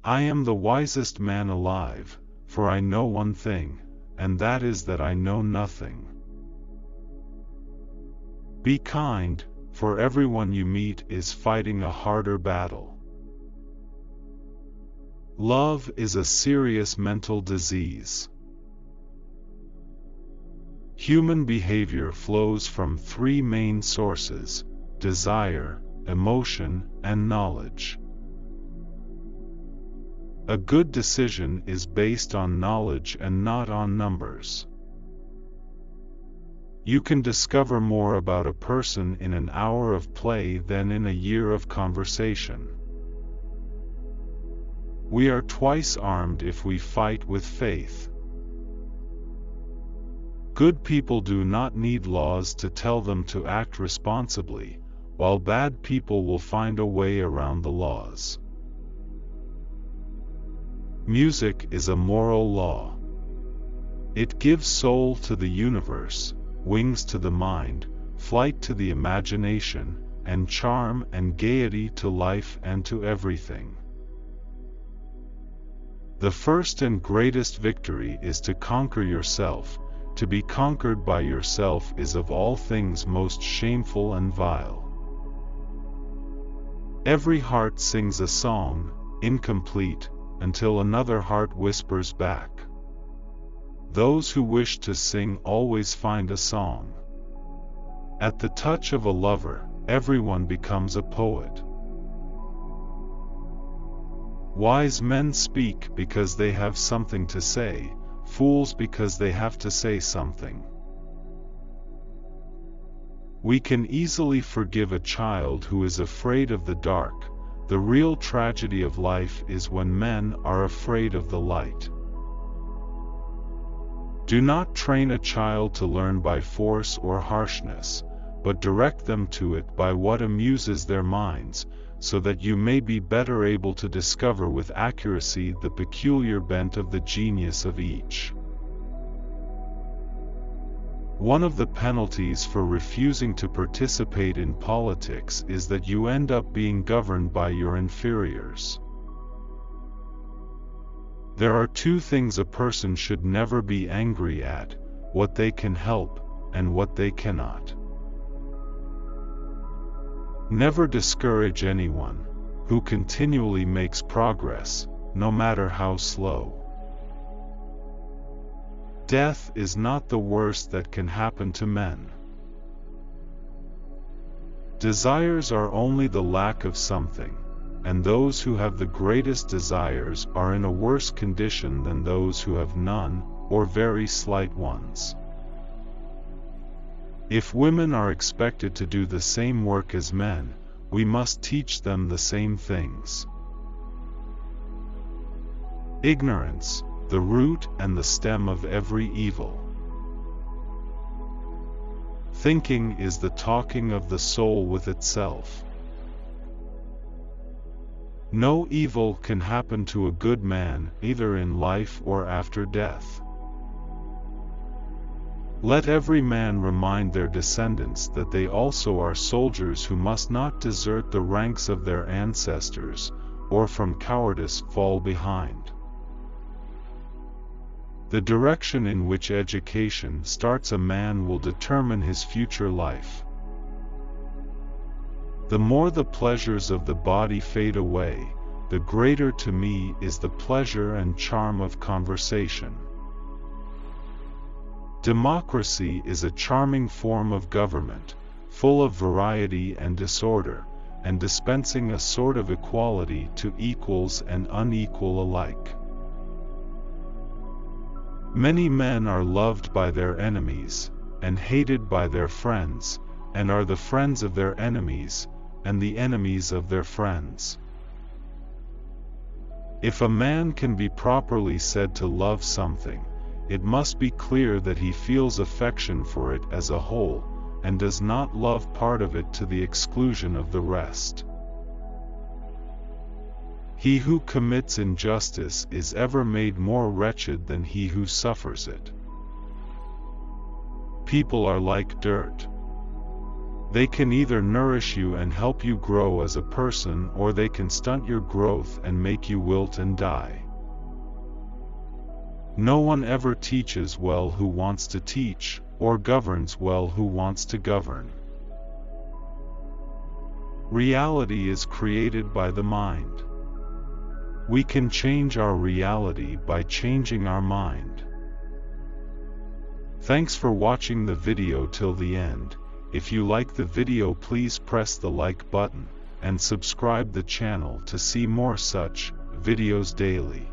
I am the wisest man alive, for I know one thing, and that is that I know nothing. Be kind, for everyone you meet is fighting a harder battle. Love is a serious mental disease. Human behavior flows from three main sources: desire, emotion, and knowledge. A good decision is based on knowledge and not on numbers. You can discover more about a person in an hour of play than in a year of conversation. We are twice armed if we fight with faith. Good people do not need laws to tell them to act responsibly, while bad people will find a way around the laws. Music is a moral law. It gives soul to the universe, wings to the mind, flight to the imagination, and charm and gaiety to life and to everything. The first and greatest victory is to conquer yourself. To be conquered by yourself is of all things most shameful and vile. Every heart sings a song, incomplete, until another heart whispers back. Those who wish to sing always find a song. At the touch of a lover, everyone becomes a poet. Wise men speak because they have something to say, fools because they have to say something. We can easily forgive a child who is afraid of the dark. The real tragedy of life is when men are afraid of the light. Do not train a child to learn by force or harshness, but direct them to it by what amuses their minds, so that you may be better able to discover with accuracy the peculiar bent of the genius of each. One of the penalties for refusing to participate in politics is that you end up being governed by your inferiors. There are two things a person should never be angry at: what they can help, and what they cannot. Never discourage anyone who continually makes progress, no matter how slow. Death is not the worst that can happen to men. Desires are only the lack of something, and those who have the greatest desires are in a worse condition than those who have none, or very slight ones. If women are expected to do the same work as men, we must teach them the same things. Ignorance, the root and the stem of every evil. Thinking is the talking of the soul with itself. No evil can happen to a good man, either in life or after death. Let every man remind their descendants that they also are soldiers who must not desert the ranks of their ancestors, or from cowardice fall behind. The direction in which education starts a man will determine his future life. The more the pleasures of the body fade away, the greater to me is the pleasure and charm of conversation. Democracy is a charming form of government, full of variety and disorder, and dispensing a sort of equality to equals and unequal alike. Many men are loved by their enemies, and hated by their friends, and are the friends of their enemies, and the enemies of their friends. If a man can be properly said to love something, it must be clear that he feels affection for it as a whole, and does not love part of it to the exclusion of the rest. He who commits injustice is ever made more wretched than he who suffers it. People are like dirt. They can either nourish you and help you grow as a person, or they can stunt your growth and make you wilt and die. No one ever teaches well who wants to teach, or governs well who wants to govern. Reality is created by the mind. We can change our reality by changing our mind. Thanks for watching the video till the end. If you like the video, please press the like button, and subscribe the channel to see more such videos daily.